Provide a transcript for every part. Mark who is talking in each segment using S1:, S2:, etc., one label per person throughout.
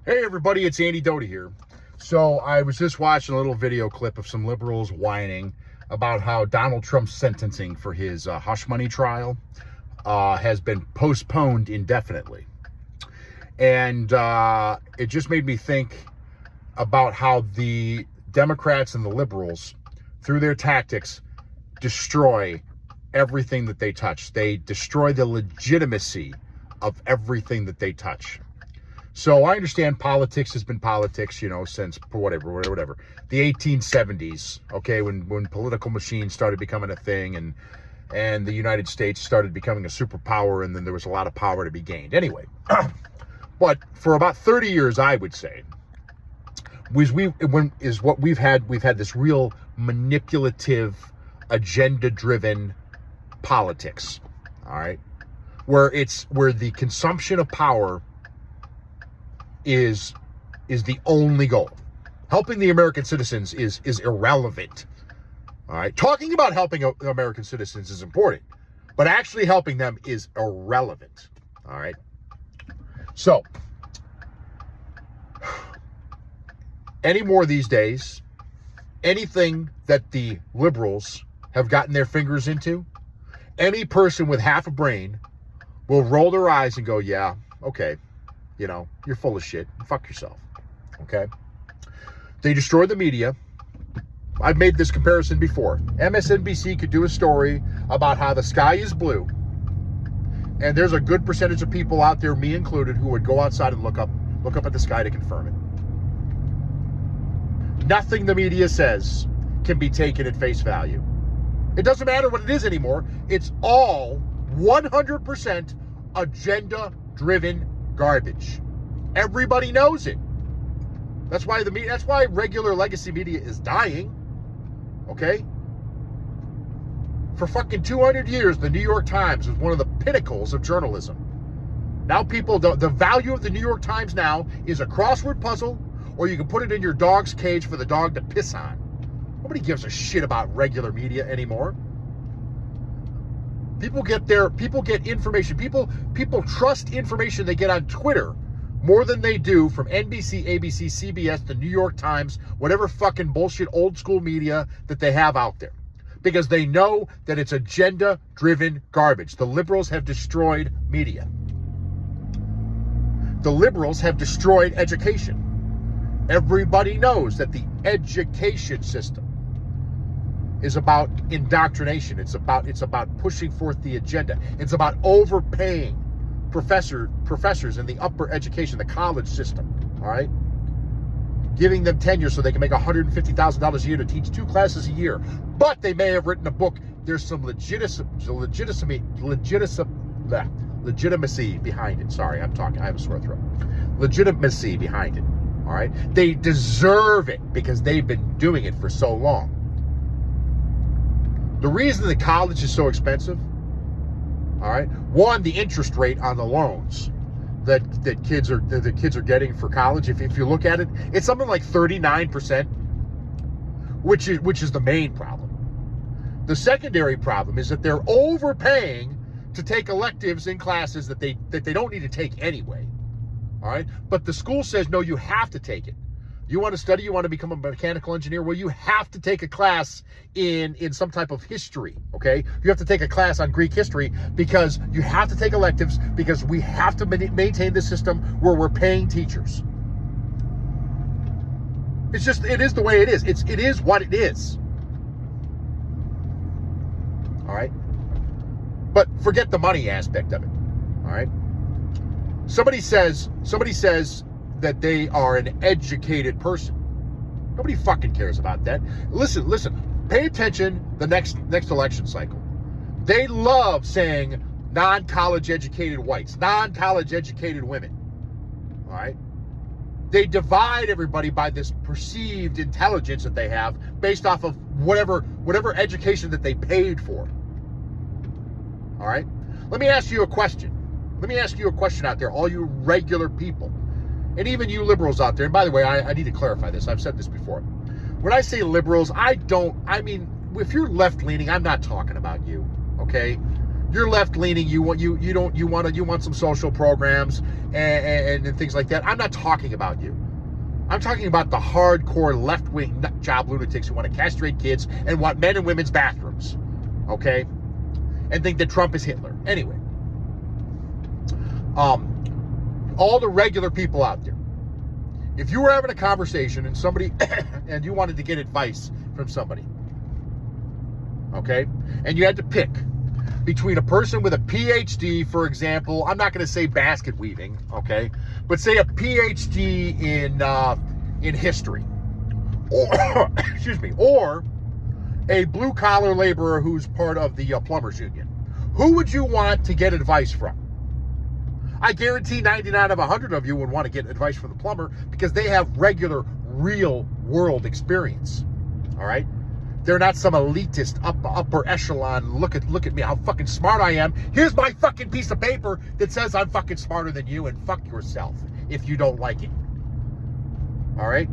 S1: Hey everybody, it's Andy Doty here. So I was just watching a little video clip of some liberals whining about how Donald Trump's sentencing for his hush money trial has been postponed indefinitely. And it just made me think about how the Democrats and the liberals, through their tactics, destroy everything that they touch. They destroy the legitimacy of everything that they touch. So I understand politics has been politics, since whatever, the 1870s, okay, when political machines started becoming a thing and the United States started becoming a superpower, and then there was a lot of power to be gained. Anyway, but for about 30 years, I would say, we've had this real manipulative, agenda-driven politics, all right, where the consumption of power is the only goal. Helping the American citizens is irrelevant. All right. Talking about helping American citizens is important, but actually helping them is irrelevant. All right. So, anymore these days, anything that the liberals have gotten their fingers into, any person with half a brain will roll their eyes and go, yeah, okay. You're full of shit. Fuck yourself. Okay? They destroy the media. I've made this comparison before. MSNBC could do a story about how the sky is blue, and there's a good percentage of people out there, me included, who would go outside and look up at the sky to confirm it. Nothing the media says can be taken at face value. It doesn't matter what it is anymore. It's all 100% agenda-driven garbage. Everybody knows it. That's why regular legacy media is dying. Okay? For fucking 200 years, the New York Times was one of the pinnacles of journalism. Now the value of the New York Times now is a crossword puzzle, or you can put it in your dog's cage for the dog to piss on. Nobody gives a shit about regular media anymore. People get information. People trust information they get on Twitter more than they do from NBC, ABC, CBS, the New York Times, whatever fucking bullshit old school media that they have out there. Because they know that it's agenda-driven garbage. The liberals have destroyed media. The liberals have destroyed education. Everybody knows that the education system is about indoctrination. It's about pushing forth the agenda. It's about overpaying professors in the upper education, the college system, all right? Giving them tenure so they can make $150,000 a year to teach 2 classes a year. But they may have written a book. There's some legitimacy behind it. Sorry, I have a sore throat. Legitimacy behind it, all right? They deserve it because they've been doing it for so long. The reason that college is so expensive, all right, one, the interest rate on the loans that kids are getting for college, if you look at it, it's something like 39%, which is the main problem. The secondary problem is that they're overpaying to take electives in classes that they don't need to take anyway. All right, but the school says no, you have to take it. You want to study, you want to become a mechanical engineer, well, you have to take a class in some type of history, okay? You have to take a class on Greek history because you have to take electives because we have to maintain this system where we're paying teachers. It is the way it is. It is what it is. All right? But forget the money aspect of it, all right? Somebody says that they are an educated person. Nobody fucking cares about that. Listen, pay attention the next election cycle. They love saying non-college educated whites, non-college educated women. All right? They divide everybody by this perceived intelligence that they have based off of whatever education that they paid for. All right? Let me ask you a question. Let me ask you a question out there, all you regular people. And even you liberals out there, and by the way, I need to clarify this. I've said this before. When I say liberals, I mean, if you're left-leaning, I'm not talking about you, okay? you're left leaning. You want some social programs and things like that. I'm not talking about you. I'm talking about the hardcore left-wing nut job lunatics who want to castrate kids and want men and women's bathrooms, okay? And think that Trump is Hitler. Anyway, all the regular people out there, if you were having a conversation and somebody and you wanted to get advice from somebody, okay, and you had to pick between a person with a PhD, for example, I'm not going to say basket weaving, okay, but say a PhD in history, or excuse me, or a blue collar laborer who's part of the plumbers union, who would you want to get advice from? I guarantee 99 of 100 of you would want to get advice from the plumber because they have regular, real world experience. All right. They're not some elitist upper echelon. Look at me, how fucking smart I am. Here's my fucking piece of paper that says I'm fucking smarter than you, and fuck yourself if you don't like it. All right?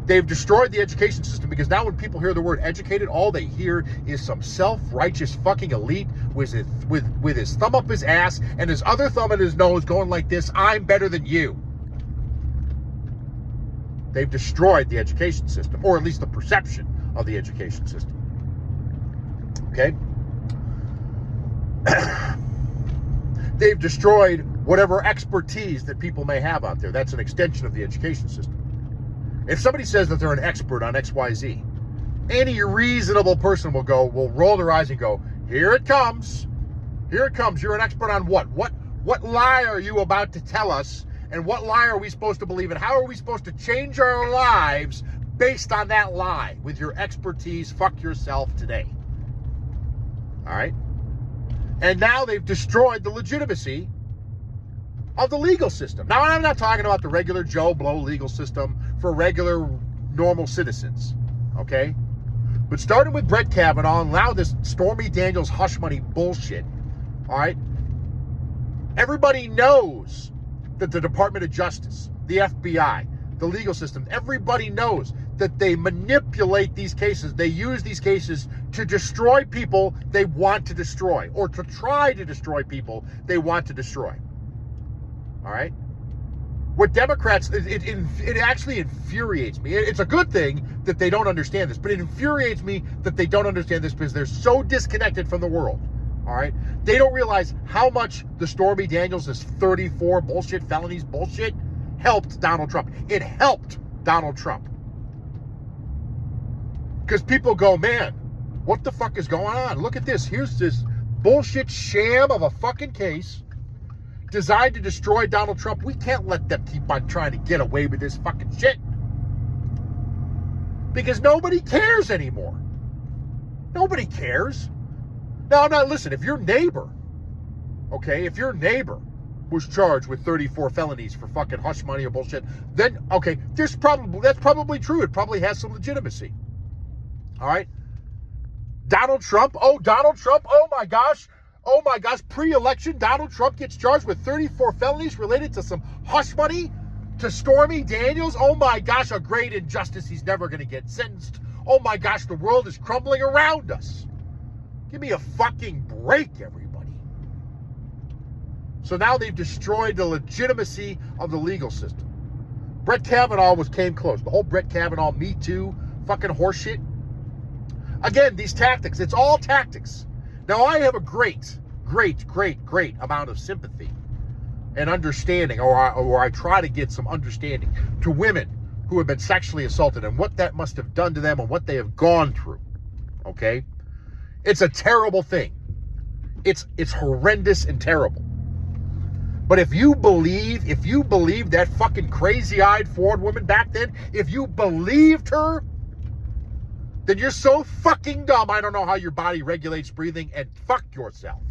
S1: They've destroyed the education system because now when people hear the word educated, all they hear is some self-righteous fucking elite with his thumb up his ass and his other thumb in his nose going like this, I'm better than you. They've destroyed the education system, or at least the perception of the education system. Okay? They've destroyed whatever expertise that people may have out there. That's an extension of the education system. If somebody says that they're an expert on XYZ, any reasonable person will roll their eyes and go, here it comes. Here it comes. You're an expert on what? What lie are you about to tell us? And what lie are we supposed to believe in? How are we supposed to change our lives based on that lie with your expertise? Fuck yourself today. All right? And now they've destroyed the legitimacy of the legal system. Now, I'm not talking about the regular Joe Blow legal system for regular, normal citizens, okay? But starting with Brett Kavanaugh and now this Stormy Daniels hush money bullshit, all right? Everybody knows that the Department of Justice, the FBI, the legal system, everybody knows that they manipulate these cases. They use these cases to destroy people they want to destroy, or to try to destroy people they want to destroy. All right? What Democrats, it actually infuriates me. It's a good thing that they don't understand this, but it infuriates me that they don't understand this because they're so disconnected from the world. All right? They don't realize how much the Stormy Daniels, this 34 bullshit, felonies bullshit, helped Donald Trump. It helped Donald Trump. Because people go, man, what the fuck is going on? Look at this. Here's this bullshit sham of a fucking case designed to destroy Donald Trump. We can't let them keep on trying to get away with this fucking shit. Because nobody cares anymore. Nobody cares. Now, listen, if your neighbor, okay, if your neighbor was charged with 34 felonies for fucking hush money or bullshit, then, okay, that's probably true. It probably has some legitimacy. All right? Donald Trump, oh my gosh, pre-election, Donald Trump gets charged with 34 felonies related to some hush money to Stormy Daniels. Oh my gosh, a great injustice. He's never going to get sentenced. Oh my gosh, the world is crumbling around us. Give me a fucking break, everybody. So now they've destroyed the legitimacy of the legal system. Brett Kavanaugh came close. The whole Brett Kavanaugh Me Too fucking horseshit. Again, these tactics, it's all tactics. Now, I have a great amount of sympathy and understanding, or I try to get some understanding to women who have been sexually assaulted and what that must have done to them and what they have gone through, okay? It's a terrible thing. It's horrendous and terrible. But if you believe that fucking crazy-eyed Ford woman back then, if you believed her, then you're so fucking dumb, I don't know how your body regulates breathing, and fuck yourself.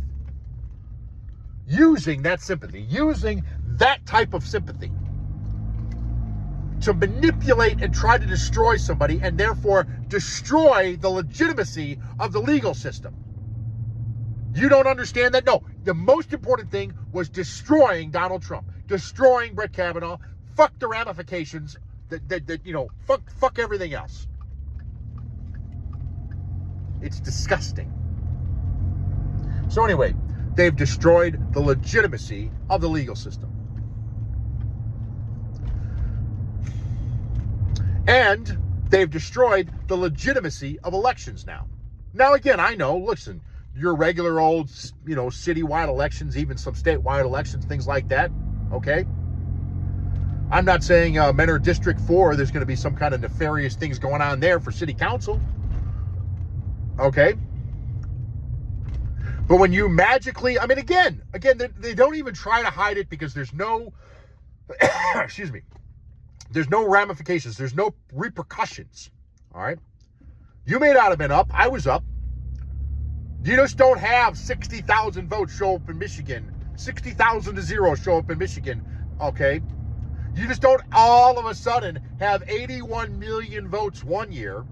S1: Using that sympathy, using that type of sympathy to manipulate and try to destroy somebody and therefore destroy the legitimacy of the legal system. You don't understand that? No. The most important thing was destroying Donald Trump, destroying Brett Kavanaugh, fuck the ramifications, fuck everything else. It's disgusting. So anyway, they've destroyed the legitimacy of the legal system. And they've destroyed the legitimacy of elections now. Now, again, I know, listen, your regular old, citywide elections, even some statewide elections, things like that, okay? I'm not saying Menor District 4, there's going to be some kind of nefarious things going on there for city council, okay? But when you magically, again, they don't even try to hide it because there's no, excuse me, there's no ramifications, there's no repercussions, all right? You may not have been up, I was up. You just don't have 60,000 votes show up in Michigan, 60,000 to 0 show up in Michigan, okay? You just don't all of a sudden have 81 million votes one year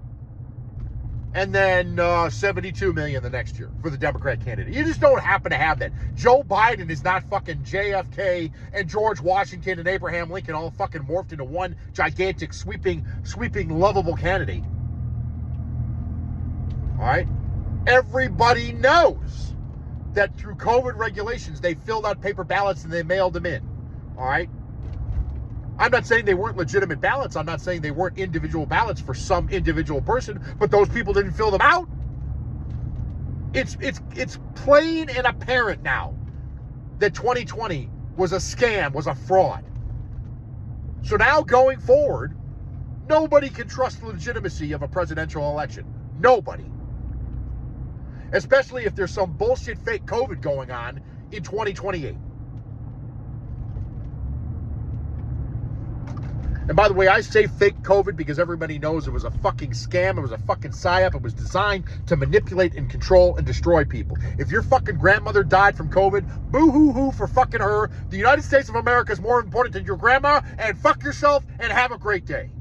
S1: and then 72 million the next year for the Democrat candidate. You just don't happen to have that. Joe Biden is not fucking JFK and George Washington and Abraham Lincoln all fucking morphed into one gigantic, sweeping, lovable candidate. All right? Everybody knows that through COVID regulations, they filled out paper ballots and they mailed them in. All right? I'm not saying they weren't legitimate ballots. I'm not saying they weren't individual ballots for some individual person, but those people didn't fill them out. It's plain and apparent now that 2020 was a scam, was a fraud. So now going forward, nobody can trust the legitimacy of a presidential election. Nobody. Especially if there's some bullshit fake COVID going on in 2028. And by the way, I say fake COVID because everybody knows it was a fucking scam. It was a fucking psyop. It was designed to manipulate and control and destroy people. If your fucking grandmother died from COVID, boo-hoo-hoo for fucking her. The United States of America is more important than your grandma, and fuck yourself and have a great day.